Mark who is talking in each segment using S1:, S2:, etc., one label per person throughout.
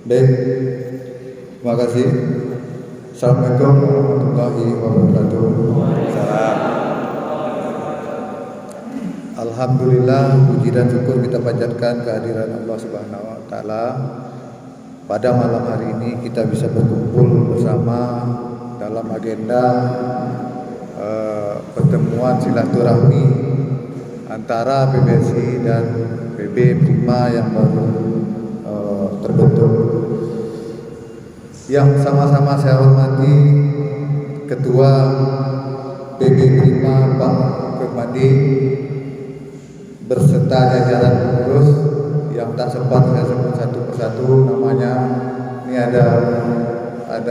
S1: Baik, terima kasih. Assalamualaikum warahmatullahi wabarakatuh.
S2: Salam.
S1: Alhamdulillah, puji dan syukur kita panjatkan kehadiran Allah Subhanahu wa taala. Pada malam hari ini kita bisa berkumpul bersama dalam agenda pertemuan silaturahmi antara PBSI dan PB Prima yang baru terbentuk. Yang sama-sama saya hormati Ketua PB Prima Pak Permadi berserta jajaran pengurus yang tak sempat saya sebut satu persatu namanya. Ini ada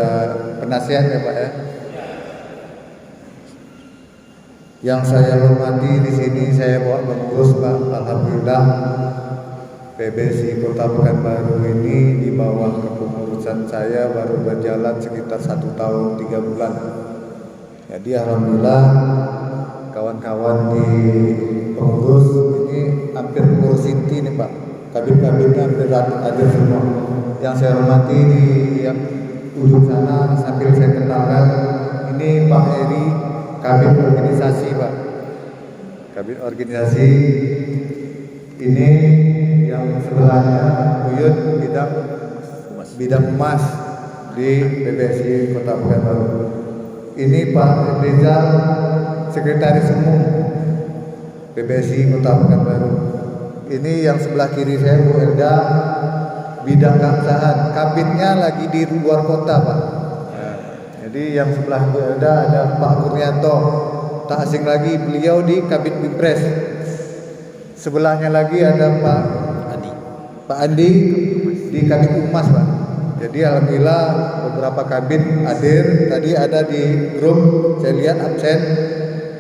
S1: penasihat ya Pak ya. Yang saya hormati di sini saya bawa pengurus Pak. Alhamdulillah PBSI Kota Pekanbaru ini di bawah kepengurusan saya baru berjalan sekitar 1 tahun 3 bulan. Jadi alhamdulillah kawan-kawan di pengurus ini hampir pengurus inti nih Pak. Kabin-kabinnya hampir ada semua. Yang saya hormati di yang ujung sana sambil saya kenalkan ini Pak Eri, kabin organisasi Pak. Kabin organisasi ini yang sebelahnya Uyut bidang emas di PBSI Kota Pekanbaru. Ini Pak Rizal, sekretaris umum PBSI Kota Pekanbaru. Ini yang sebelah kiri saya Bu Elda, bidang keabsahan. Kabinnya lagi di luar kota Pak. Jadi yang sebelah Bu Elda ada Pak Kurnianto, tak asing lagi beliau di Kabin Binpres. Sebelahnya lagi ada Pak Andi di Kabin Humas Pak. Jadi alhamdulillah beberapa kabin hadir. Tadi ada di grup saya lihat absen.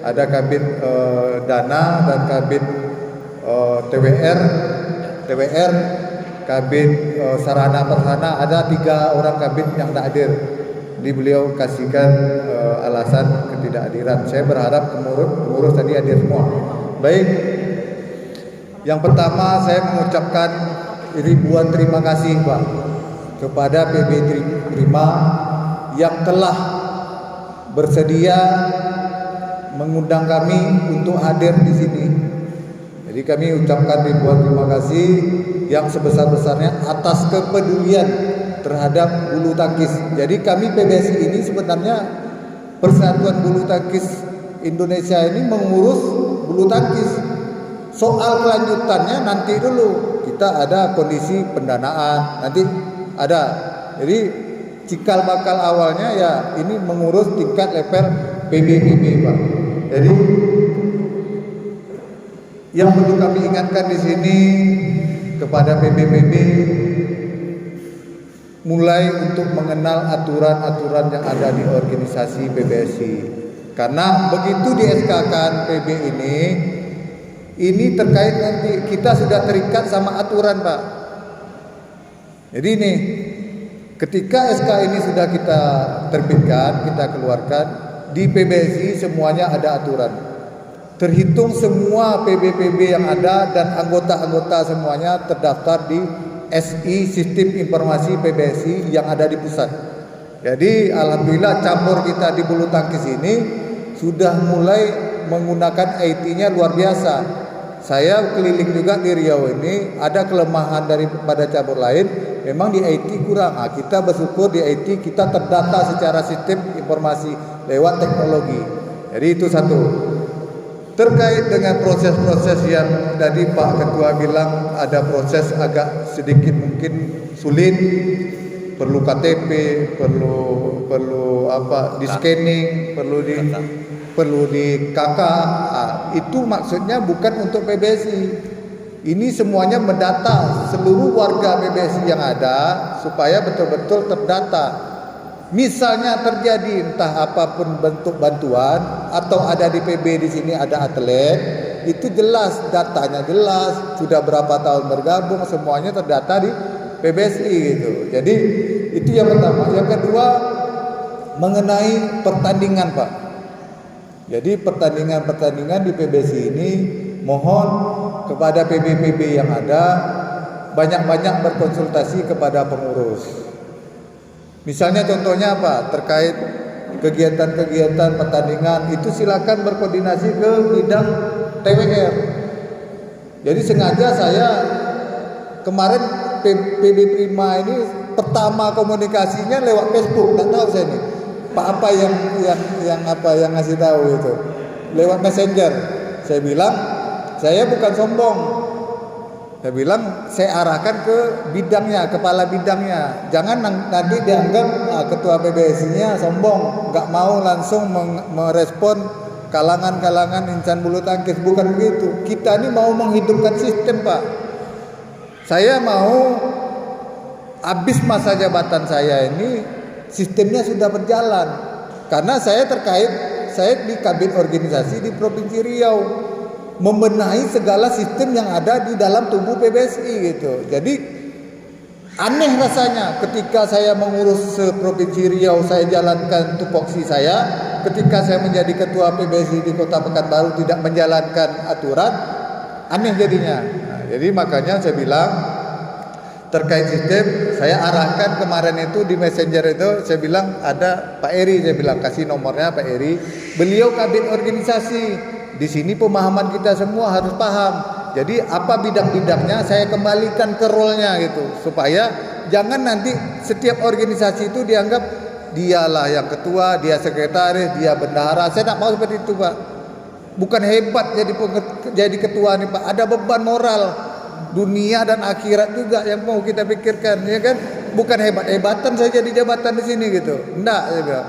S1: Ada kabin dana dan kabin TWR, kabin sarana prasarana. Ada 3 orang kabin yang tidak hadir. Jadi beliau kasihkan alasan ketidakhadiran. Saya berharap pengurus tadi hadir semua. Baik. Yang pertama saya mengucapkan ribuan terima kasih Pak kepada PB Prima yang telah bersedia mengundang kami untuk hadir di sini. Jadi kami ucapkan ribuan terima kasih yang sebesar-besarnya atas kepedulian terhadap bulu tangkis. Jadi kami PBSI ini sebenarnya Persatuan Bulu Tangkis Indonesia ini mengurus bulu tangkis. Soal kelanjutannya nanti dulu. Kita ada kondisi pendanaan, nanti ada. Jadi cikal bakal awalnya ya ini mengurus tingkat level PBPB Pak. Jadi yang perlu kami ingatkan di sini kepada PBPB mulai untuk mengenal aturan-aturan yang ada di organisasi PBSI. Karena begitu di SK-kan PB ini terkait nanti kita sudah terikat sama aturan Pak. Jadi ini ketika SK ini sudah kita terbitkan, kita keluarkan di PBSI semuanya ada aturan. Terhitung semua PB-PB yang ada dan anggota-anggota semuanya terdaftar di SI Sistem Informasi PBSI yang ada di pusat. Jadi alhamdulillah cabur kita di bulu tangkis ini sudah mulai menggunakan IT-nya luar biasa. Saya keliling juga di Riau ini, ada kelemahan daripada cabur lain, memang di IT kurang. Nah, kita bersyukur di IT kita terdata secara sistem informasi lewat teknologi. Jadi itu satu. Terkait dengan proses-proses yang tadi Pak Ketua bilang ada proses agak sedikit mungkin sulit, perlu KTP, perlu apa, di scanning, perlu di KK. Itu maksudnya bukan untuk PBSI. Ini semuanya mendata seluruh warga PBSI yang ada supaya betul-betul terdata. Misalnya terjadi entah apapun bentuk bantuan atau ada di PB di sini ada atlet, itu jelas datanya jelas, sudah berapa tahun bergabung, semuanya terdata di PBSI gitu. Jadi itu yang pertama. Yang kedua mengenai pertandingan Pak. Jadi pertandingan-pertandingan di PBSI ini mohon kepada PB-PB yang ada banyak-banyak berkonsultasi kepada pengurus. Misalnya contohnya apa? Terkait kegiatan-kegiatan pertandingan itu silakan berkoordinasi ke bidang TWR. Jadi sengaja saya kemarin PB Prima ini pertama komunikasinya lewat Facebook, nggak tahu saya nih Pak apa yang ngasih tahu itu lewat Messenger. Saya bilang saya bukan sombong. Saya bilang saya arahkan ke bidangnya, kepala bidangnya. Jangan nanti dianggap ketua PBSI-nya sombong, nggak mau langsung merespon kalangan-kalangan insan bulu tangkis. Bukan begitu. Kita ini mau menghidupkan sistem, Pak. Saya mau habis masa jabatan saya ini sistemnya sudah berjalan. Karena saya di kabin organisasi di Provinsi Riau, membenahi segala sistem yang ada di dalam tubuh PBSI gitu. Jadi aneh rasanya ketika saya mengurus Provinsi Riau, saya jalankan tupoksi saya. Ketika saya menjadi ketua PBSI di Kota Pekanbaru tidak menjalankan aturan, aneh jadinya. Nah, jadi makanya saya bilang terkait sistem, saya arahkan kemarin itu di Messenger itu, saya bilang ada Pak Eri, saya bilang kasih nomornya Pak Eri. Beliau kabin organisasi. Di sini pemahaman kita semua harus paham. Jadi apa bidang-bidangnya saya kembalikan ke role-nya gitu. Supaya jangan nanti setiap organisasi itu dianggap dialah yang ketua, dia sekretaris, dia bendahara. Saya tak mau seperti itu, Pak. Bukan hebat jadi ketua nih, Pak. Ada beban moral dunia dan akhirat juga yang mau kita pikirkan, ya kan? Bukan hebat-hebatan saya jadi jabatan di sini gitu. Enggak, saya bilang.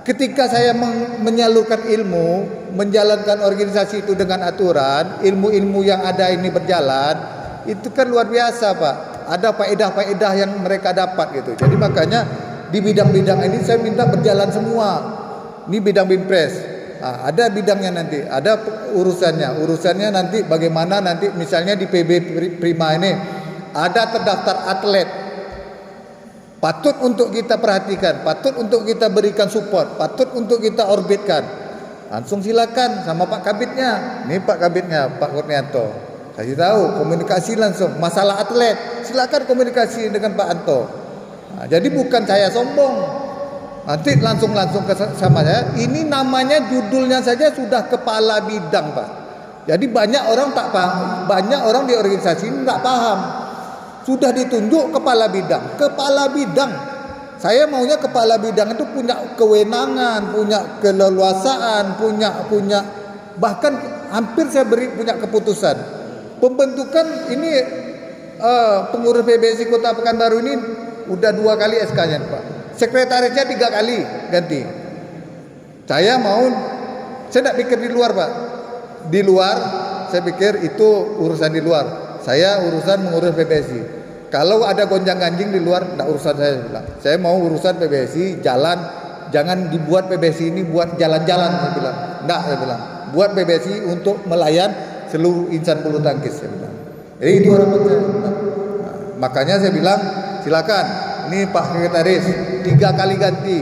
S1: Ketika saya menyalurkan ilmu, menjalankan organisasi itu dengan aturan, ilmu-ilmu yang ada ini berjalan, itu kan luar biasa, Pak. Ada faedah-faedah yang mereka dapat gitu. Jadi makanya di bidang-bidang ini saya minta berjalan semua. Ini bidang Binpres. Nah, ada bidangnya nanti, ada urusannya. Urusannya nanti bagaimana nanti misalnya di PB Prima ini ada terdaftar atlet. Patut untuk kita perhatikan, patut untuk kita berikan support, patut untuk kita orbitkan. Langsung silakan sama Pak Kabitnya. Ini Pak Kabitnya, Pak Kurnianto. Kasih tahu, komunikasi langsung. Masalah atlet, silakan komunikasi dengan Pak Anto. Nah, jadi bukan saya sombong. Nanti langsung ke sama saya. Ini namanya judulnya saja sudah kepala bidang, Pak. Jadi banyak orang tak paham, banyak orang di organisasi ini tak paham. Sudah ditunjuk kepala bidang. Kepala bidang. Saya maunya kepala bidang itu punya kewenangan, punya keleluasaan, punya bahkan hampir saya punya keputusan. Pembentukan ini pengurus PBSI Kota Pekanbaru ini udah 2 kali SK-nya, Pak. Sekretarisnya 3 kali ganti. Saya tidak pikir di luar, Pak. Di luar saya pikir itu urusan di luar. Saya urusan mengurus PBSI. Kalau ada gonjang-ganjing di luar, tidak urusan saya bilang. Saya mau urusan PBSI jalan, jangan dibuat PBSI ini buat jalan-jalan, saya bilang. Tidak, saya bilang. Buat PBSI untuk melayan seluruh insan bulu tangkis, saya bilang. Jadi itu harapan saya. Nah, makanya saya bilang, silakan. Ini Pak Sekretaris 3 kali ganti.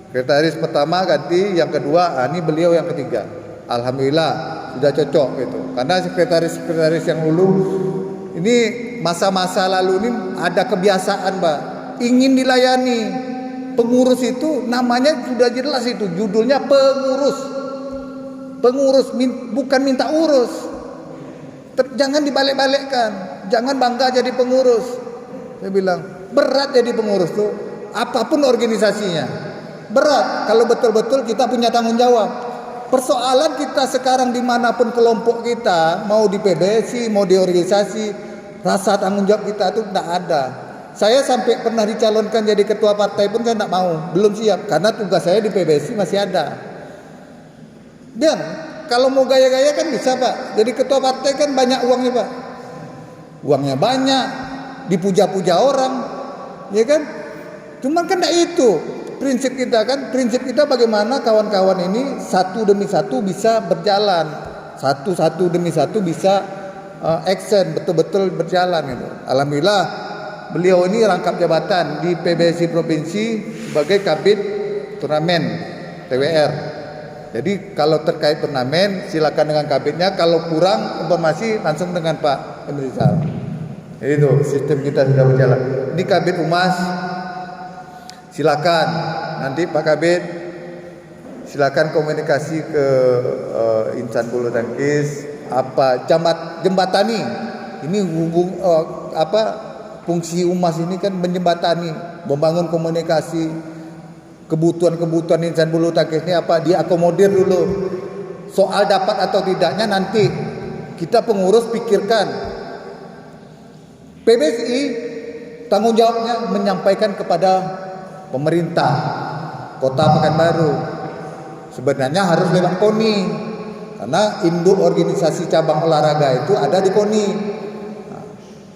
S1: Sekretaris pertama ganti, yang kedua, ini beliau yang ketiga. Alhamdulillah sudah cocok gitu. Karena sekretaris yang dulu ini masa-masa lalu ini ada kebiasaan, Pak, ingin dilayani. Pengurus itu namanya sudah jelas itu, judulnya pengurus. Pengurus bukan minta urus. Jangan dibalik-balikkan. Jangan bangga jadi pengurus. Saya bilang, berat jadi pengurus tuh. Apapun organisasinya. Berat kalau betul-betul kita punya tanggung jawab. Persoalan kita sekarang dimanapun kelompok kita, mau di PBSI, mau di organisasi, rasa tanggung jawab kita itu tidak ada. Saya sampai pernah dicalonkan jadi ketua partai pun saya tidak mau, belum siap, karena tugas saya di PBSI masih ada. Dan kalau mau gaya-gaya kan bisa, Pak. Jadi ketua partai kan banyak uangnya, Pak. Uangnya banyak, dipuja-puja orang, ya kan? Cuman kan tidak itu. Prinsip kita bagaimana kawan-kawan ini satu demi satu bisa berjalan, satu demi satu bisa action betul-betul berjalan gitu. Alhamdulillah beliau ini rangkap jabatan di PBSI provinsi sebagai kabit turnamen TWR. Jadi kalau terkait turnamen silakan dengan kabitnya, kalau kurang informasi langsung dengan Pak Emrizal. Itu sistem kita sudah berjalan. Ini Kabid Humas, silakan nanti Pak Kabid, silakan komunikasi ke insan bulu tangkis, apa jembatani. Ini fungsi Humas ini kan menjembatani, membangun komunikasi kebutuhan insan bulu tangkis ini apa, diakomodir dulu. Soal dapat atau tidaknya nanti kita pengurus pikirkan. PBSI tanggung jawabnya menyampaikan kepada pemerintah Kota Pekanbaru. Sebenarnya harus lewat KONI, karena induk organisasi cabang olahraga itu ada di KONI.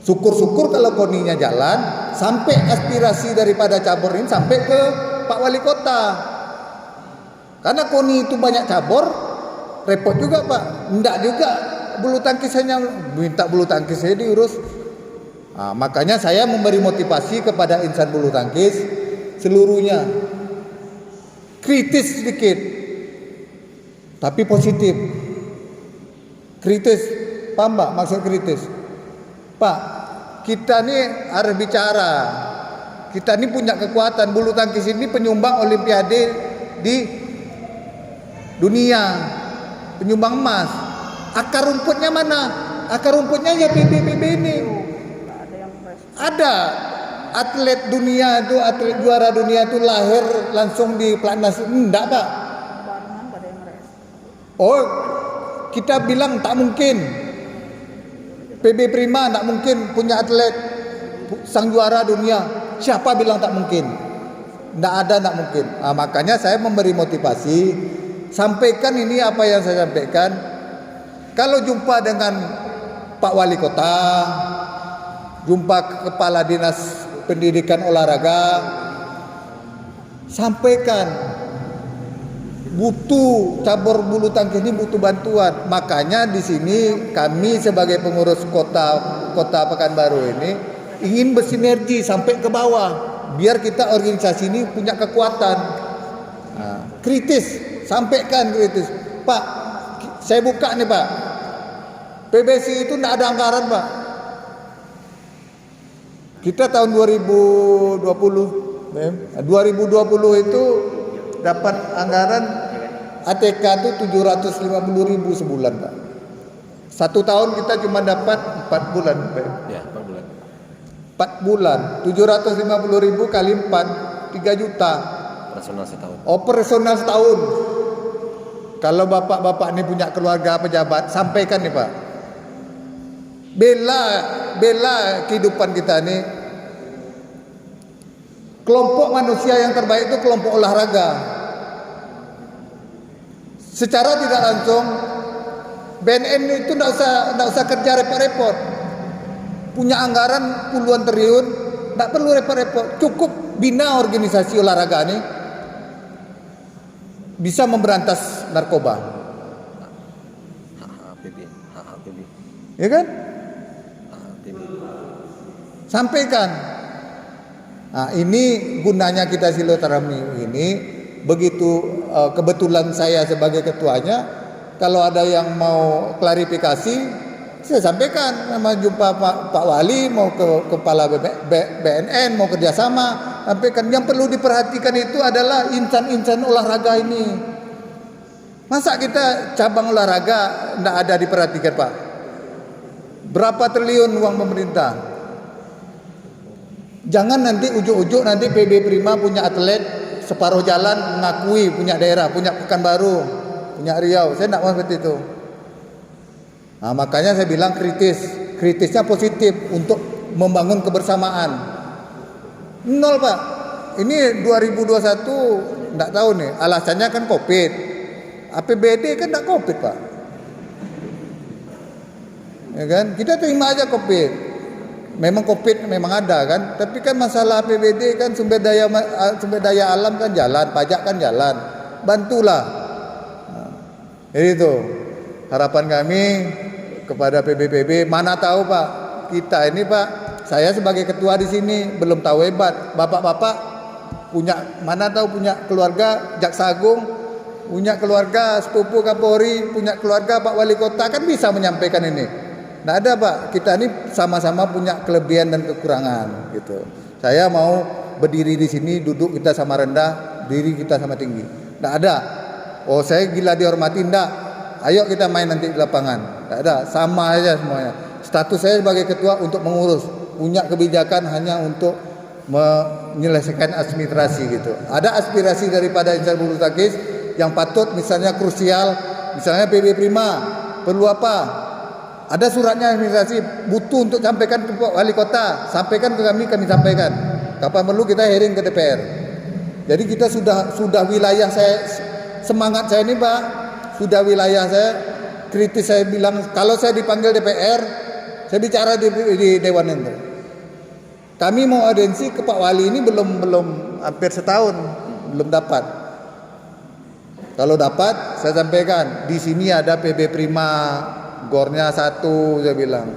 S1: Syukur-syukur kalau KONI-nya jalan, sampai aspirasi daripada cabur ini sampai ke Pak Wali Kota. Karena KONI itu banyak cabur, repot juga Pak. Enggak juga bulu tangkis hanya minta bulu tangkis saya diurus. Makanya saya memberi motivasi kepada insan bulu tangkis seluruhnya. Kritis sedikit, tapi positif. Kritis, paham Pak maksud kritis? Pak, kita nih harus bicara. Kita ini punya kekuatan. Bulu tangkis ini penyumbang olimpiade di dunia, penyumbang emas. Akar rumputnya mana? Akar rumputnya ya PBPB ini. Ada atlet dunia itu, atlet juara dunia itu lahir langsung di pelatnas. Enggak Pak. Oh, kita bilang tak mungkin. PB Prima tak mungkin punya atlet sang juara dunia. Siapa bilang tak mungkin? Enggak ada, tak mungkin. Makanya saya memberi motivasi. Sampaikan ini apa yang saya sampaikan. Kalau jumpa dengan Pak Wali Kota, jumpa Kepala Dinas Pendidikan Olahraga, sampaikan butuh cabur bulu tangkis ini butuh bantuan. Makanya di sini kami sebagai pengurus kota Pekanbaru ini ingin bersinergi sampai ke bawah, biar kita organisasi ini punya kekuatan. Kritis, sampaikan kritis. Pak, saya buka nih Pak, PBSI itu tidak ada anggaran Pak. Kita tahun 2020 itu dapat anggaran ATK itu 750.000 sebulan Pak. 1 tahun kita cuma dapat 4 bulan Pak.
S2: Ya, 4 bulan.
S1: 4 bulan 750.000 kali 4 3 juta.
S2: Operasional setahun.
S1: Operasional setahun. Kalau bapak-bapak ini punya keluarga pejabat, sampaikan nih Pak. Bela kehidupan kita nih. Kelompok manusia yang terbaik itu kelompok olahraga. Secara tidak langsung BNN itu tidak usah kerja repot-repot. Punya anggaran puluhan triliun, tidak perlu repot-repot. Cukup bina organisasi olahraga ini bisa memberantas narkoba.
S2: HHPB.
S1: Ya kan?
S2: HHPB.
S1: Sampaikan. Nah, ini gunanya kita silaturahmi ini. Begitu kebetulan saya sebagai ketuanya, kalau ada yang mau klarifikasi, saya sampaikan. Sama jumpa Pak Wali, mau ke kepala BNN, mau kerjasama, sampaikan. Yang perlu diperhatikan itu adalah insan-insan olahraga ini. Masa kita cabang olahraga tidak ada diperhatikan Pak? Berapa triliun uang pemerintah? Jangan nanti ujuk-ujuk nanti PB Prima punya atlet separuh jalan mengakui punya daerah, punya Pekanbaru, punya Riau. Saya tidak mau seperti itu. Nah, makanya saya bilang kritisnya positif untuk membangun kebersamaan. Nol Pak. Ini 2021 tidak tahu nih, alasannya kan Covid. APBD kan tidak Covid Pak. Ya kan? Kita terima aja Covid. Memang Covid memang ada kan, tapi kan masalah APBD kan sumber daya alam kan jalan, pajak kan jalan, bantulah. Jadi itu harapan kami kepada PBPB. Mana tahu Pak, kita ini Pak, saya sebagai ketua di sini belum tahu hebat. Bapak-bapak punya, mana tahu punya keluarga Jaksa Agung, punya keluarga sepupu Kapolri, punya keluarga Pak Wali Kota, kan bisa menyampaikan ini. Nggak ada Pak, kita ini sama-sama punya kelebihan dan kekurangan gitu. Saya mau berdiri di sini, duduk kita sama rendah, diri kita sama tinggi. Nggak ada. Oh saya gila dihormati, enggak. Ayo kita main nanti di lapangan. Nggak ada, sama aja semuanya. Status saya sebagai ketua untuk mengurus, punya kebijakan hanya untuk menyelesaikan administrasi gitu. Ada aspirasi daripada insan bulu tangkis yang patut misalnya krusial, misalnya PB Prima perlu apa? Ada suratnya administrasi, butuh untuk sampaikan ke wali kota, sampaikan ke kami sampaikan. Kapan perlu kita hearing ke DPR. Jadi kita sudah wilayah saya, semangat saya ini Pak, sudah wilayah saya, kritis saya bilang kalau saya dipanggil DPR, saya bicara di Dewan itu. Kami mau audiensi ke Pak Wali ini belum hampir setahun belum dapat. Kalau dapat saya sampaikan di sini ada PB Prima gornya 1 saya bilang.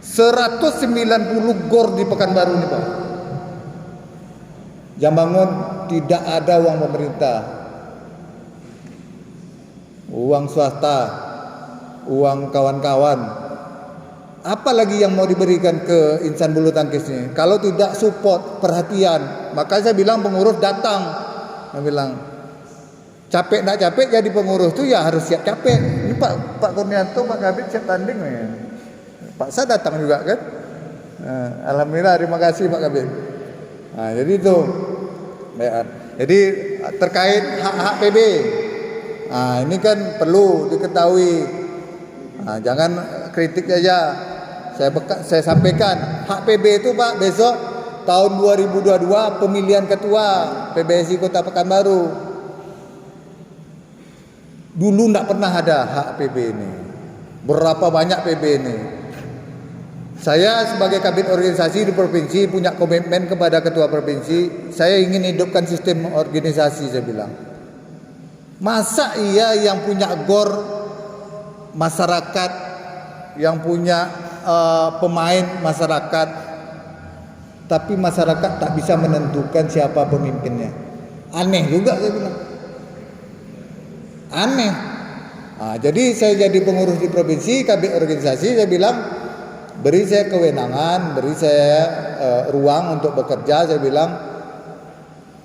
S1: 190 gor di Pekanbaru ini Pak. Jambangun tidak ada uang pemerintah. Uang swasta, uang kawan-kawan. Apalagi yang mau diberikan ke insan bulu tangkis ini? Kalau tidak support, perhatian, maka saya bilang pengurus datang. Saya bilang capek nak capek jadi pengurus tuh ya harus siap capek. Ini Pak Kurnianto, Pak Kabit siap tanding ya. Pak saya datang juga kan. Alhamdulillah, terima kasih Pak Kabit. Nah, jadi itu. Jadi terkait hak-hak PB. Nah, ini kan perlu diketahui. Nah, jangan kritik aja. Saya sampaikan hak PB itu Pak, besok tahun 2022 pemilihan ketua PBSI Kota Pekanbaru. Dulu tidak pernah ada hak PB ini. Berapa banyak PB ini? Saya sebagai kabit organisasi di provinsi punya komitmen kepada ketua provinsi. Saya ingin hidupkan sistem organisasi, saya bilang. Masa iya yang punya gor masyarakat, yang punya pemain masyarakat, tapi masyarakat tak bisa menentukan siapa pemimpinnya? Aneh juga saya bilang. Aneh. Nah, jadi saya jadi pengurus di provinsi, kabit organisasi, saya bilang beri saya kewenangan, beri saya ruang untuk bekerja. Saya bilang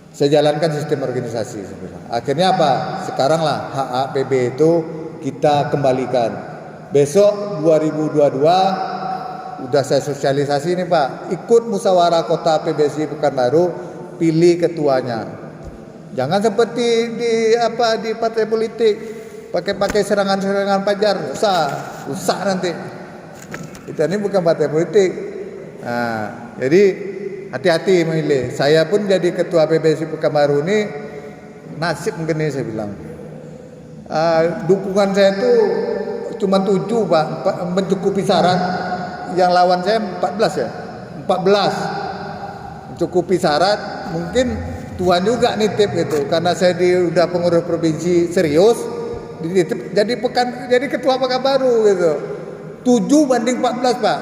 S1: saya jalankan sistem organisasi. Saya bilang. Akhirnya apa? Sekarang lah hak PB itu kita kembalikan. Besok 2022 udah saya sosialisasi nih Pak. Ikut musyawarah kota PBSI Pekanbaru, pilih ketuanya. Jangan seperti di partai politik pakai serangan-serangan pajar, susah nanti. Kita ini bukan partai politik. Nah, jadi hati-hati memilih. Saya pun jadi ketua PBSI Pekanbaru ini nasib mungkin ini saya bilang. Dukungan saya itu cuma 7 Pak, mencukupi syarat. Yang lawan saya 14 ya. 14. Mencukupi syarat, mungkin Tuhan juga nitip gitu. Karena saya udah pengurus provinsi serius, dititip jadi ketua Pekanbaru gitu. 7 banding 14 Pak.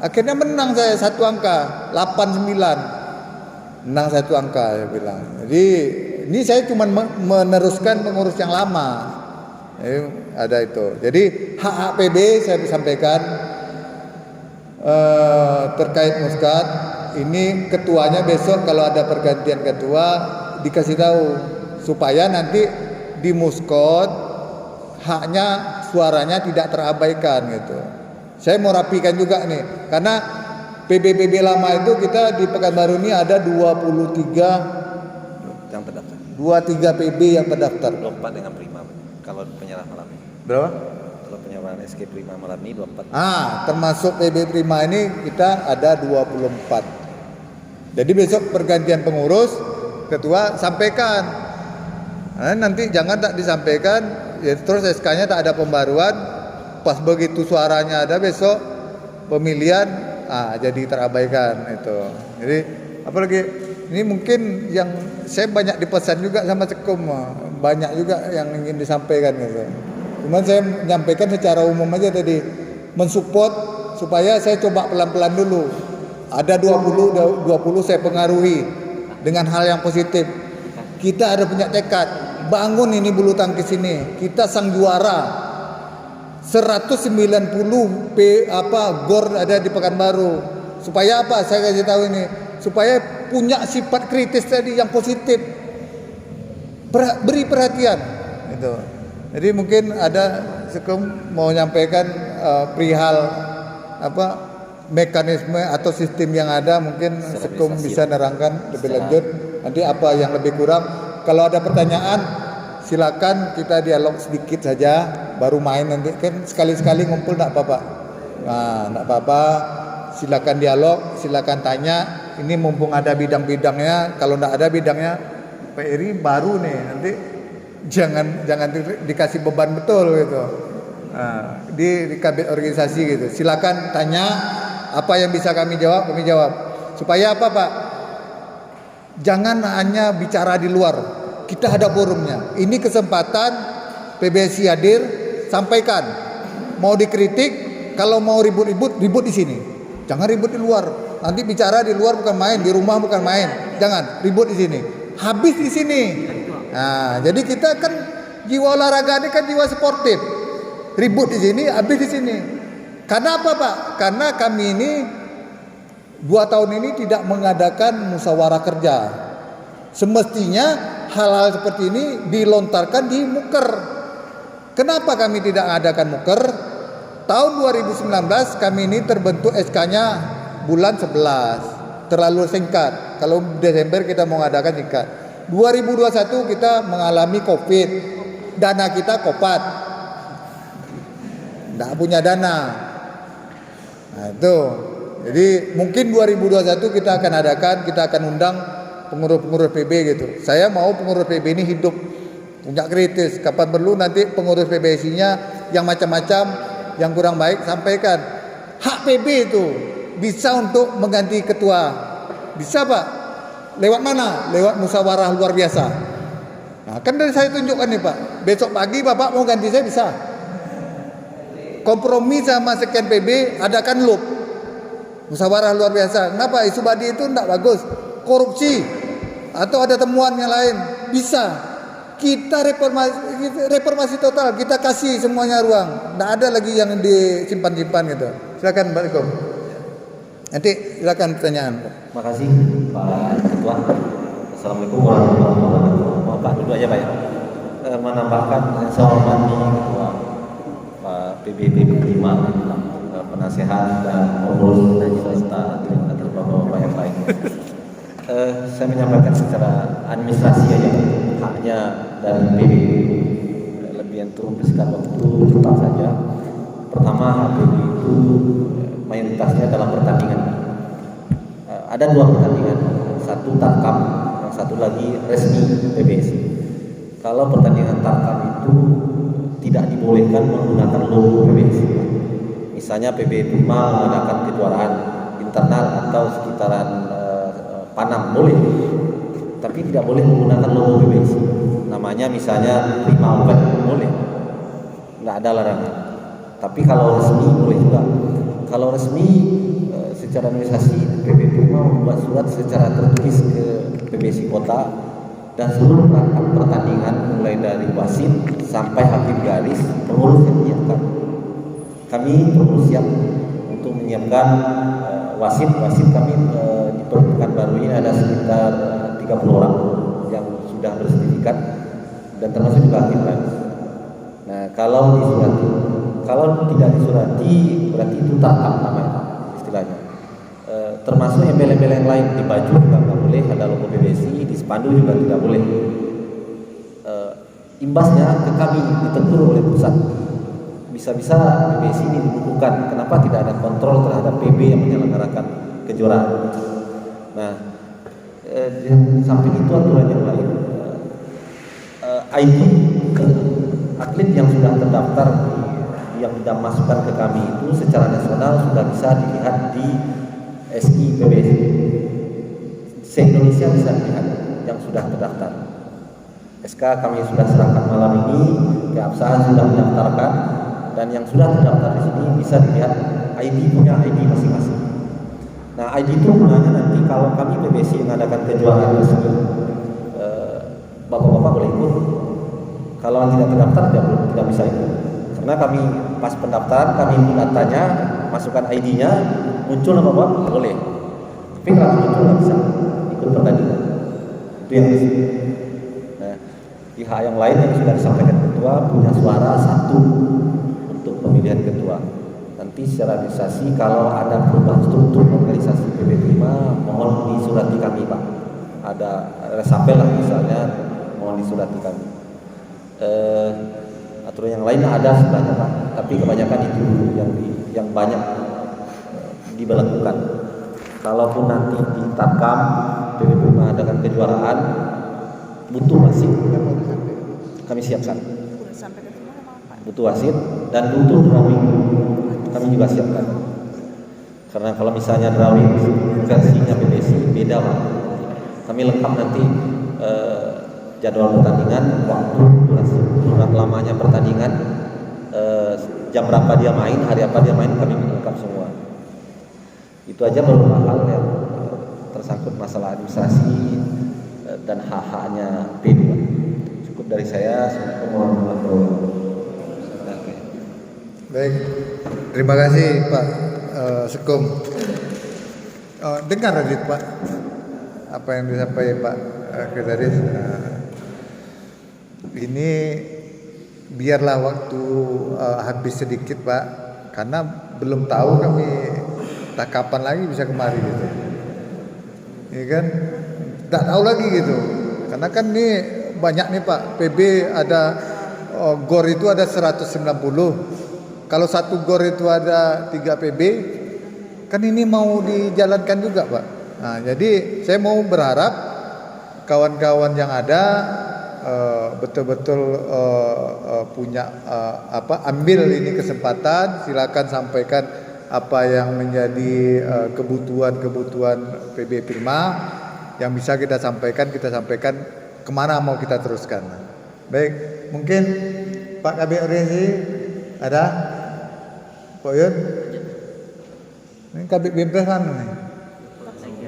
S1: Akhirnya menang saya 1 angka, 89. Menang 1 angka saya bilang. Jadi ini saya cuma meneruskan pengurus yang lama. Ada itu. Jadi hak PB saya sampaikan terkait muskat. Ini ketuanya besok kalau ada pergantian ketua dikasih tahu supaya nanti di muskot haknya suaranya tidak terabaikan gitu. Saya mau rapikan juga nih karena PB lama itu kita di Pekanbaru ini ada 23
S2: yang terdaftar.
S1: 23 PB yang terdaftar.
S2: 24 dengan Prima. Kalau penyerah malam ini.
S1: Berapa?
S2: Kalau penyerahan SK Prima malam ini 24.
S1: Termasuk PB Prima ini kita ada 24. Jadi besok pergantian pengurus, ketua sampaikan. Nanti jangan tak disampaikan, ya terus SK-nya tak ada pembaruan. Pas begitu suaranya ada besok pemilihan, jadi terabaikan itu. Jadi apalagi ini mungkin yang saya banyak dipesan juga sama Cekum, banyak juga yang ingin disampaikan gitu. Cuman saya menyampaikan secara umum aja tadi, mensupport supaya saya coba pelan-pelan dulu. Ada 20 saya pengaruhi dengan hal yang positif. Kita ada punya tekad, bangun ini bulu tangkis ini. Kita sang juara. 190 gor ada di Pekanbaru. Supaya apa? Saya kasih tahu ini. Supaya punya sifat kritis tadi yang positif. Beri perhatian gitu. Jadi mungkin ada Sekum mau menyampaikan perihal mekanisme atau sistem yang ada, mungkin Sekum bisa nerangkan lebih lanjut. Nanti apa yang lebih kurang, kalau ada pertanyaan silakan kita dialog sedikit saja, baru main nanti kan sekali-sekali ngumpul enggak apa-apa. Nah, enggak apa-apa. Silakan dialog, silakan tanya. Ini mumpung ada bidang-bidangnya, kalau enggak ada bidangnya Pak Eri baru nih, nanti jangan dikasih beban betul gitu. Nah, di kabit organisasi gitu. Silakan tanya, apa yang bisa kami jawab. Supaya apa, Pak? Jangan hanya bicara di luar. Kita ada forumnya. Ini kesempatan PBSI hadir, sampaikan. Mau dikritik, kalau mau ribut di sini. Jangan ribut di luar. Nanti bicara di luar bukan main, di rumah bukan main. Jangan ribut di sini. Habis di sini. Nah, jadi kita kan jiwa olahraga ini kan jiwa sportif. Ribut di sini, habis di sini. Karena apa, Pak? Karena kami ini 2 tahun ini tidak mengadakan musyawarah kerja. Semestinya hal-hal seperti ini dilontarkan di Muker. Kenapa kami tidak mengadakan Muker? Tahun 2019 kami ini terbentuk SK-nya bulan 11. Terlalu singkat. Kalau Desember kita mau mengadakan singkat. 2021 kita mengalami Covid. Dana kita kopat. Tidak punya dana. Nah itu. Jadi mungkin 2021 kita akan adakan, kita akan undang pengurus-pengurus PB gitu. Saya mau pengurus PB ini hidup, punya kritis. Kapan perlu nanti pengurus PBSI-nya yang macam-macam, yang kurang baik sampaikan. Hak PB itu bisa untuk mengganti ketua. Bisa, Pak. Lewat mana? Lewat musyawarah luar biasa. Nah, kan dari saya tunjukkan nih, Pak. Besok pagi Bapak mau ganti saya bisa. Kompromi sama sekian PB, adakan loop. Musyawarah luar biasa. Kenapa? Isu Badi itu tidak bagus. Korupsi atau ada temuan yang lain bisa. Kita reformasi total. Kita kasih semuanya ruang. Tidak ada lagi yang disimpan-simpan gitu. Silakan Pak Eko. Nanti silakan pertanyaan.
S2: Terima kasih Pak Ketua. Assalamualaikum warahmatullahi wabarakatuh. Pak duduk aja Pak ya. Menambahkan saya hormati Ketua Pak PBB 5 penasehat dan pengurus serta bapak-bapak yang lain. Saya menyampaikan secara administrasi aja haknya dari PBB. Lebih untuk membersihkan waktu cepat saja. Pertama, PBB itu mayoritasnya dalam pertandingan. Ada 2 pertandingan, satu tarkam, yang satu lagi resmi PBSI. Kalau pertandingan tarkam itu tidak dibolehkan menggunakan logo PBSI. Misalnya PB Prima mengadakan kejuaraan internal atau sekitaran Panam boleh, tapi tidak boleh menggunakan logo PBSI. Namanya misalnya Prima Open boleh, nggak ada larangan. Tapi kalau resmi boleh juga. Kalau resmi secara administrasi PB Prima membuat surat secara tertulis ke PBSI Kota dan seluruh perangkat pertandingan mulai dari wasit sampai hakim garis pengurus yang menyiapkan. Kami perlu siap untuk menyiapkan wasit kami di Pekanbaru ini ada sekitar 30 orang yang sudah bersertifikat dan termasuk juga hakim garis. Nah, kalau disurati, kalau tidak disurati berarti itu tarkam namanya istilahnya. Termasuk embel-embel yang lain di baju juga nggak boleh, ada logo PBSI, di spanduk juga tidak boleh. Imbasnya ke kami ditegur oleh pusat. Bisa-bisa PBSI ini dibukukan. Kenapa tidak ada kontrol terhadap PB yang menyelenggarakan kejuaraan? Nah, di samping itu aturan yang lain, ID atlet yang sudah terdaftar yang sudah masukkan ke kami itu secara nasional sudah bisa dilihat di SI PBSI. Se-Indonesia bisa dilihat yang sudah terdaftar. SK kami sudah serahkan malam ini, keabsahan sudah mendaftarkan. Dan yang sudah terdaftar di sini bisa dilihat ID punya ID masing-masing. Nah, ID itu gunanya nanti kalau kami PBSI mengadakan kejuaraan resmi, bapak-bapak boleh ikut. Kalau tidak terdaftar tidak bisa ikut. Karena kami pas pendaftaran kami input datanya, masukkan ID-nya, muncul nama Bapak, boleh. Tapi kalau muncul nggak bisa ikut pertandingan. Itu yang bisa. Nah, pihak yang lain yang sudah disampaikan ketua punya suara 1 untuk pemilihan ketua. Nanti secara administrasi kalau ada perubahan struktur organisasi PB Prima, mohon disurati kami Pak. Ada resapel lah misalnya, mohon disurati kami. Aturan yang lain ada sebenarnya Pak, tapi kebanyakan itu yang banyak diberlakukan. Kalaupun nanti di Tarkam PB Prima dengan kejuaraan butuh wasit, kami siapkan. Butuh wasit dan butuh drawing, kami juga siapkan. Karena kalau misalnya drawing versinya PBSI beda Pak. Kami lengkap nanti jadwal pertandingan, waktu, durasi, lamanya pertandingan, jam berapa dia main, hari apa dia main, kami lengkap semua. Itu aja beberapa hal yang tersangkut masalah administrasi dan hak-haknya PB. Cukup dari saya.
S1: Baik, terima kasih Pak Sekum. Dengar tadi Pak apa yang disampaikan Pak Sekretaris. Ini biarlah waktu habis sedikit Pak, karena belum tahu kami tak kapan lagi bisa kemari gitu. Ini kan tak tahu lagi gitu. Karena kan ini banyak nih Pak, PB ada GOR itu ada 190. Kalau satu GOR itu ada 3 PB, kan ini mau dijalankan juga Pak. Nah, jadi saya mau berharap kawan-kawan yang ada betul-betul punya ambil ini kesempatan, silakan sampaikan apa yang menjadi kebutuhan PB Prima yang bisa kita sampaikan kemana mau kita teruskan. Baik, mungkin Pak Kabir Rezi ada, Pak Yun, ini Kabir Bimpres kan nih,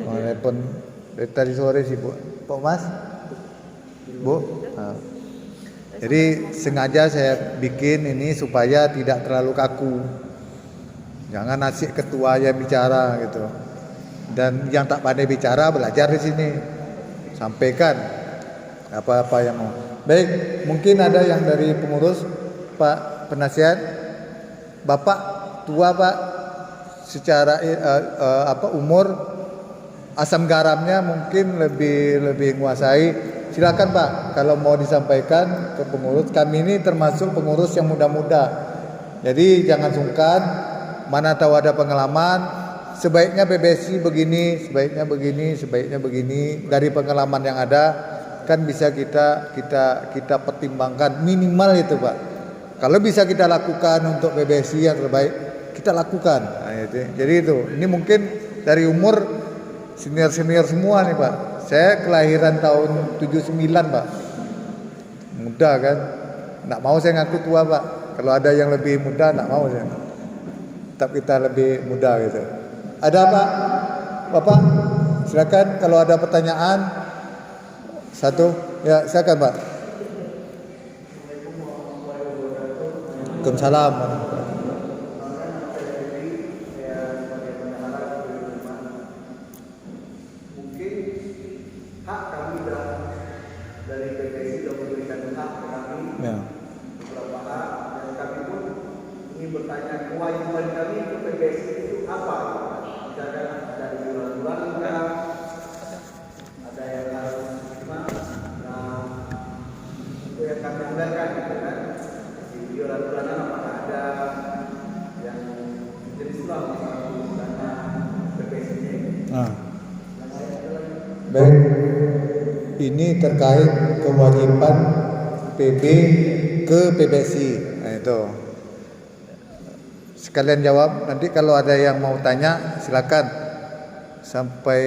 S1: telepon dari tadi sore sih Bu, Pak Mas. Bu, jadi sengaja saya bikin ini supaya tidak terlalu kaku. Jangan asik ketua yang bicara gitu. Dan yang tak pandai bicara belajar di sini. Sampaikan apa-apa yang mau. Baik, mungkin ada yang dari pengurus, Pak penasihat, Bapak tua Pak, secara umur, asam garamnya mungkin lebih menguasai. Silakan Pak, kalau mau disampaikan ke pengurus. Kami ini termasuk pengurus yang muda-muda. Jadi jangan sungkan, mana tahu ada pengalaman. Sebaiknya PBSI begini, sebaiknya begini. Dari pengalaman yang ada kan bisa kita pertimbangkan minimal itu Pak. Kalau bisa kita lakukan untuk PBSI yang terbaik, kita lakukan. Nah, jadi itu. Ini mungkin dari umur senior semua nih Pak. Saya kelahiran tahun 79 Pak. Muda kan. Nggak mau saya ngaku tua Pak. Kalau ada yang lebih muda nggak mau saya. Tetap kita lebih muda gitu. Ada Pak? Bapak? Silakan kalau ada pertanyaan. Satu. Ya silakan Pak. Waalaikumsalam. Baik, ini terkait kewajiban PB ke PBSI. Nah itu. Sekalian jawab. Nanti kalau ada yang mau tanya silakan. Sampai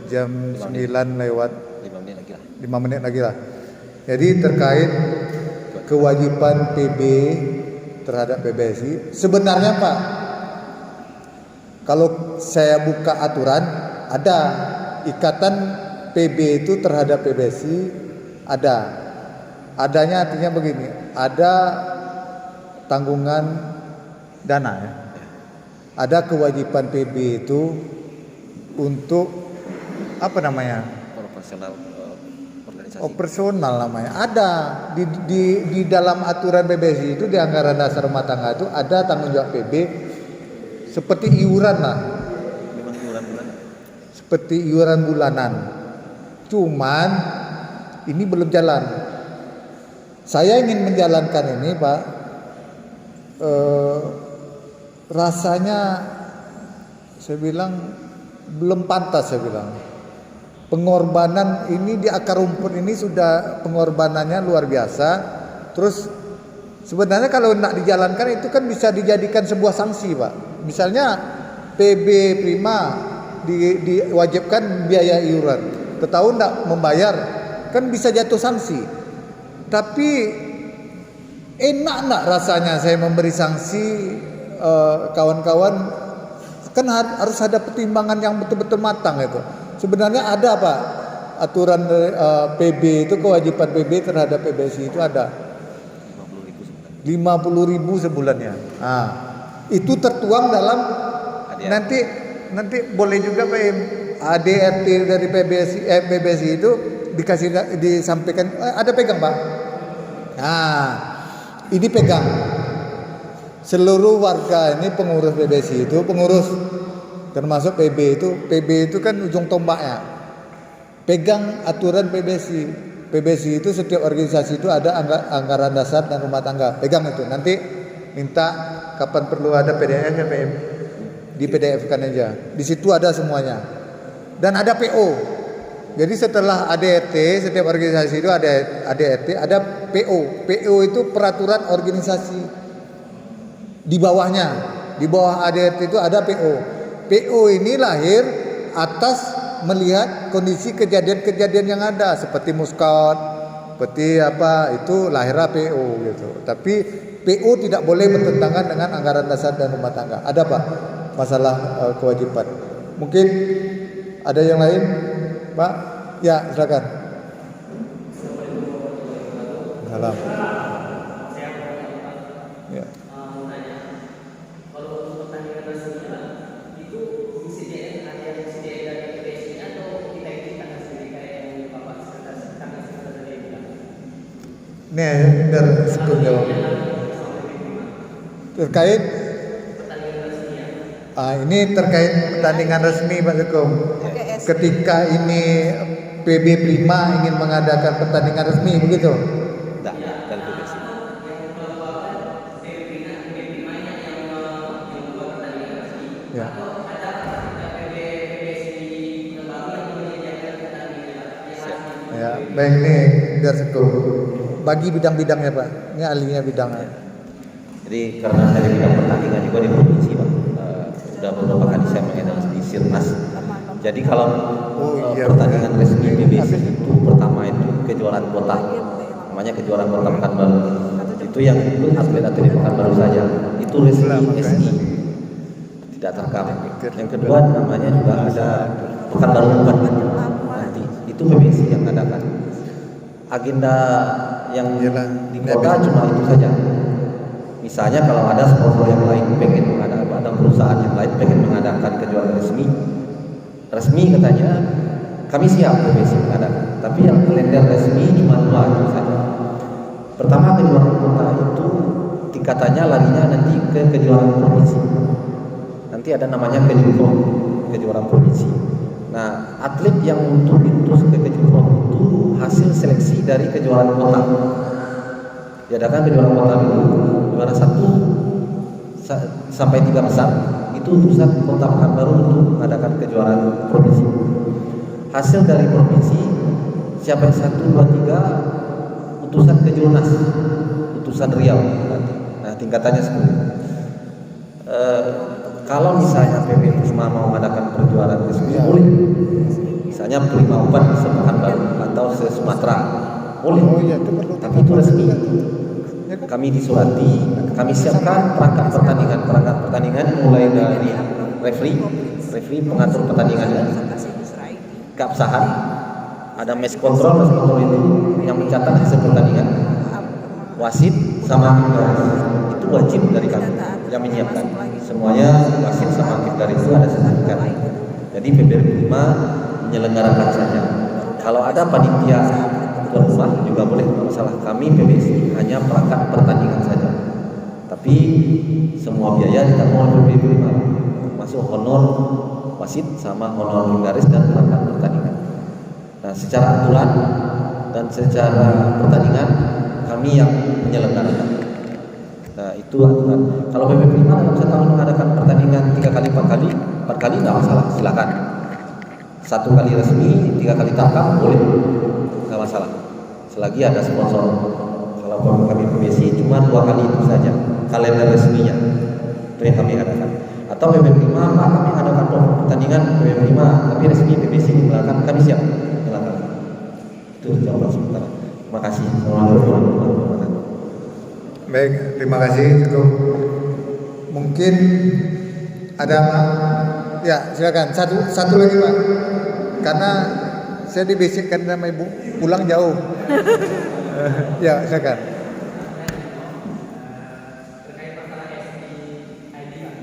S1: jam 9 lewat 5 menit lagi lah. Jadi terkait kewajiban PB terhadap PBSI. Sebenarnya Pak, kalau saya buka aturan, ada ikatan PB itu terhadap PBSI, adanya artinya begini, ada tanggungan dana ya. Ada kewajiban PB itu untuk apa namanya?
S2: Profesional organisasi.
S1: Operasional namanya. Ada di dalam aturan PBSI itu di anggaran dasar rumah tangga itu ada tanggung jawab PB seperti iuran lah.
S2: Memang iuran bulanan.
S1: Seperti iuran bulanan. Cuman ini belum jalan. Saya ingin menjalankan ini, Pak. Rasanya saya bilang belum pantas, saya bilang. Pengorbanan ini di akar rumput ini sudah pengorbanannya luar biasa. Terus sebenarnya kalau tidak dijalankan itu kan bisa dijadikan sebuah sanksi, Pak. Misalnya PB Prima diwajibkan biaya iuran, setahun tidak membayar kan bisa jatuh sanksi. Tapi enak enggak rasanya saya memberi sanksi kawan-kawan, kan harus ada pertimbangan yang betul-betul matang itu. Sebenarnya ada Pak aturan PB itu, kewajiban PB terhadap PBSI itu ada 50.000 sebulannya. Nah, itu tertuang dalam nanti boleh juga Pak ADRT dari PBSI itu disampaikan, ada pegang Pak. Nah, ini pegang seluruh warga ini, pengurus PBSI itu, pengurus termasuk PB itu kan ujung tombaknya. Pegang aturan PBSI. PBSI itu setiap organisasi itu ada anggaran dasar dan rumah tangga. Pegang itu. Nanti minta kapan perlu ada PDF ya PM. Di PDF kan aja. Di situ ada semuanya. Dan ada PO. Jadi setelah ADRT, setiap organisasi itu ada ADRT, ada PO. PO itu peraturan organisasi. Di bawahnya, di bawah ADRT itu ada PO. PO ini lahir atas melihat kondisi kejadian-kejadian yang ada seperti muskot, seperti apa, itu lahirnya PO gitu. Tapi PO tidak boleh bertentangan dengan anggaran dasar dan rumah tangga. Ada Pak masalah kewajiban. Mungkin ada yang lain, Pak? Ya, silakan. Salam. Ya. Nih, biar sebelum jawab. Terkait ini terkait pertandingan resmi Pak Sekum. Ketika ini PB Prima ingin mengadakan pertandingan resmi begitu?
S2: Tidak, dari PBSI.
S1: Ya. Ya, baik nih biar Sekum. Bagi bidang-bidangnya Pak, ini ahlinya bidangnya.
S2: Jadi karena dari bidang pertandingan juga di provinsi Pak, sudah beberapa kali saya mengenal di Sirnas. Jadi kalau pertandingan resmi PBSI itu pertama itu kejuaraan kota, namanya kejuaraan kota Pekanbaru. Itu yang ikut atlet-atlet Pekanbaru saja. Itu resmi SI, tidak terekam. Yang kedua namanya juga ada Pekanbaru Open. Nanti itu PBSI yang adakan. Agenda yang di kota cuma itu saja. Misalnya kalau ada sponsor yang lain pengen mengadakan, ada perusahaan yang lain pengen mengadakan kejuaraan resmi katanya, kami siap PBSI mengadakan. Tapi yang kalender resmi cuma 2 itu saja. Pertama kejuaraan kota itu tingkatannya larinya nanti ke kejuaraan provinsi. Nanti ada namanya kejuaraan provinsi. Nah, atlet yang untuk diutus ke kejuaraan itu hasil seleksi dari kejuaraan kota. Diadakan kejuaraan kota dulu, juara 1 sampai 3 besar itu utusan kota Pekanbaru untuk mengadakan kejuaraan provinsi. Hasil dari provinsi siapa 1, 2, 3 utusan ke Jurnas, utusan Riau nanti. Nah, tingkatannya seperti itu. Kalau misalnya PB Prima mau mengadakan perjuaraan resmi boleh. Misalnya Prima Open di Pekanbaru atau se Sumatera boleh. Tapi itu resmi. Kami disurati, kami siapkan perangkat pertandingan mulai dari referee pengatur pertandingannya, keabsahan, ada match control itu yang mencatat hasil pertandingan, wasit sama itu itu wajib dari kami yang menyiapkan. Semuanya wasit sama Kifgaris itu ada sertifikat. Jadi PB5 menyelenggarakan saja. Kalau ada panitia tuan rumah juga boleh, tidak masalah. Kami PBSI hanya perangkat pertandingan saja. Tapi semua biaya ditanggung oleh PB5, masuk honor wasit sama honor Kifgaris dan perangkat pertandingan. Nah, secara aturan dan secara pertandingan kami yang menyelenggarakan. Nah, itu aturan. Kalau PB5 dalam setahun mengadakan pertandingan 3 kali 4 kali tidak masalah, silakan. 1 kali resmi, 3 kali tangkap boleh, nggak masalah. Selagi ada sponsor. Kalau kami PBSI cuma 2 kali itu saja kalender resminya itu yang kami adakan. Atau PB5 Pak, kami adakan pertandingan PB5 tapi resmi PBSI menyelenggarakan, kami siap menyelenggarakan. Itu jawaban sementara. Terima kasih. Assalamualaikum warahmatullahi wabarakatuh.
S1: Baik, terima kasih cukup. Mungkin ada, ya silakan satu lagi Pak, karena saya dibisikkan sama ibu pulang jauh. Ya silakan.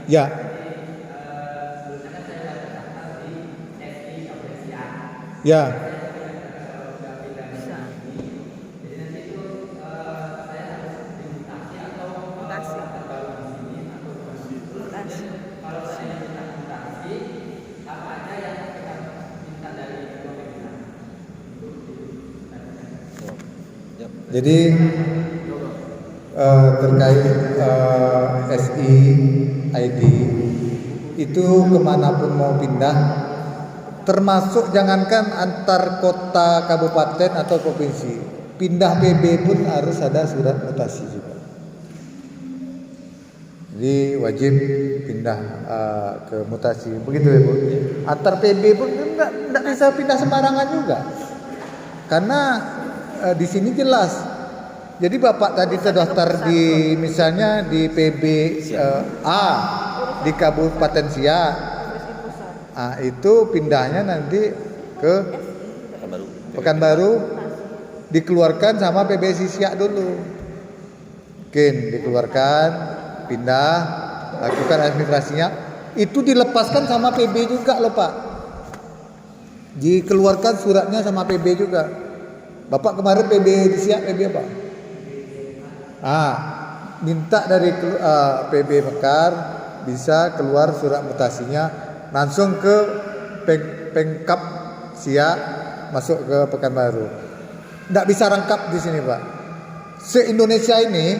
S1: Ya. Ya. Jadi terkait SI ID itu kemanapun mau pindah, termasuk jangankan antar kota, kabupaten atau provinsi, pindah PB pun harus ada surat mutasi juga. Jadi wajib pindah ke mutasi, begitu ya Bu. Antar PB pun enggak bisa pindah sembarangan juga, karena di sini jelas. Jadi Bapak tadi terdaftar di misalnya di PB A di Kabupaten Siak. Itu pindahnya nanti ke Pekanbaru, dikeluarkan sama PBSI Siak dulu. Mungkin dikeluarkan, pindah, lakukan administrasinya. Itu dilepaskan sama PB juga loh Pak. Dikeluarkan suratnya sama PB juga. Bapak kemarin PB di Siak, PB apa? Minta dari PB Mekar bisa keluar surat mutasinya langsung ke Pengkap Siak, masuk ke Pekanbaru. Tidak bisa rangkap di sini Pak. Se-Indonesia ini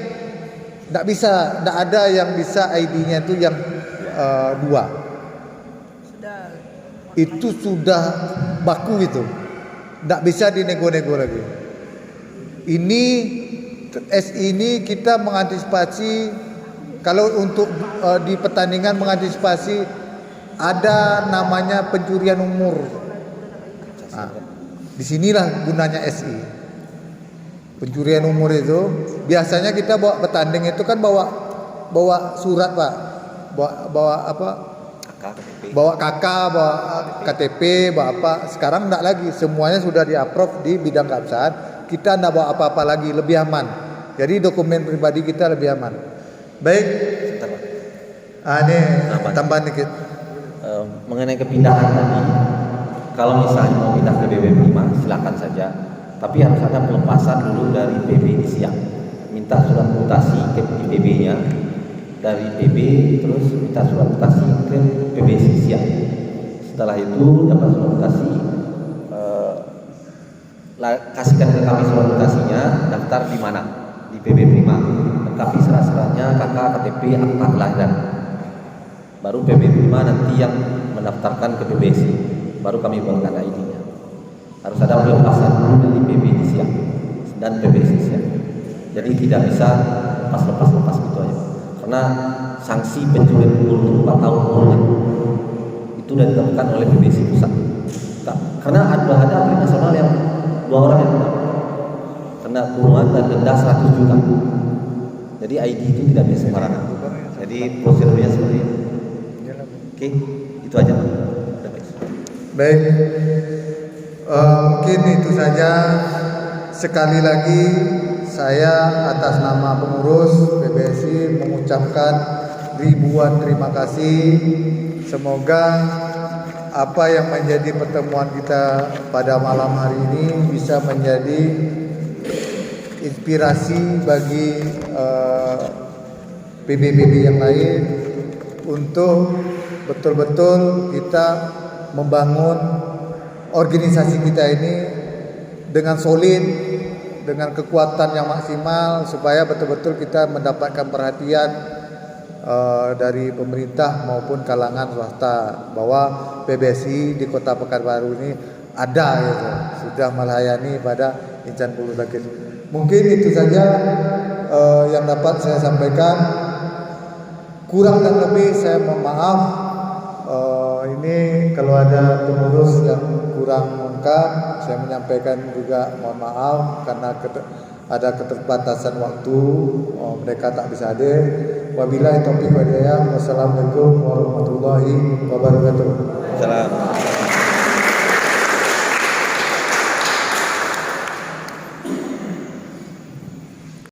S1: tidak ada yang bisa ID-nya itu yang 2. Itu sudah baku itu. Tidak bisa dinego-nego lagi. Ini SI ini kita mengantisipasi, kalau untuk di pertandingan mengantisipasi ada namanya pencurian umur. Disinilah gunanya SI. Pencurian umur itu biasanya kita bawa bertanding itu kan bawa surat Pak, bawa apa? Bawa KK, bawa KTP, bawa apa. Sekarang enggak lagi, semuanya sudah di-approve di bidang keabsahan. Kita enggak bawa apa-apa lagi, lebih aman. Jadi dokumen pribadi kita lebih aman. Baik. Ini tambahan dikit.
S2: Mengenai kepindahan tadi, kalau misalnya mau pindah ke PB5 silakan saja. Tapi harus ada pelepasan dulu dari PB di Siak. Minta surat mutasi ke PB-nya. Dari PB terus minta surat mutasi ke PB Siak. Setelah itu dapat surat mutasi, kasihkan ke kami surat mutasinya, daftar di mana, di PB Prima, lengkapi surat-suratnya, KK, KTP, akta kelahiran. Baru PB Prima nanti yang mendaftarkan ke PBSI, baru kami buatkan ID-nya. Harus ada pelepasan dulu dari PB di Siak dan PBSI Siak. Jadi tidak bisa lepas gitu aja. Karena sanksi pencurian umur 4 tahun kurungan itu sudah dilakukan oleh PBSI pusat. Karena ada atlet nasional yang 2 orang yang kena kurungan dan denda 100 juta. Jadi ID itu tidak bisa sembarangan. Jadi prosedurnya seperti itu. Oke, itu aja.
S1: Baik. Mungkin itu saja. Sekali lagi saya atas nama pengurus PBSI mengucapkan ribuan terima kasih. Semoga apa yang menjadi pertemuan kita pada malam hari ini bisa menjadi inspirasi bagi PB-PB yang lain untuk betul-betul kita membangun organisasi kita ini dengan solid, dengan kekuatan yang maksimal supaya betul-betul kita mendapatkan perhatian dari pemerintah maupun kalangan swasta bahwa PBSI di Kota Pekanbaru ini ada gitu, sudah melayani pada insan bulu tangkis. Mungkin itu saja yang dapat saya sampaikan. Kurang dan lebih saya mohon maaf. Ini kalau ada pengurus yang kurang lengkap, saya menyampaikan juga mohon maaf karena ada keterbatasan waktu, mereka tak bisa hadir. Wabillahi taufiq wal hidayah. Wassalamualaikum warahmatullahi wabarakatuh.
S2: Salam.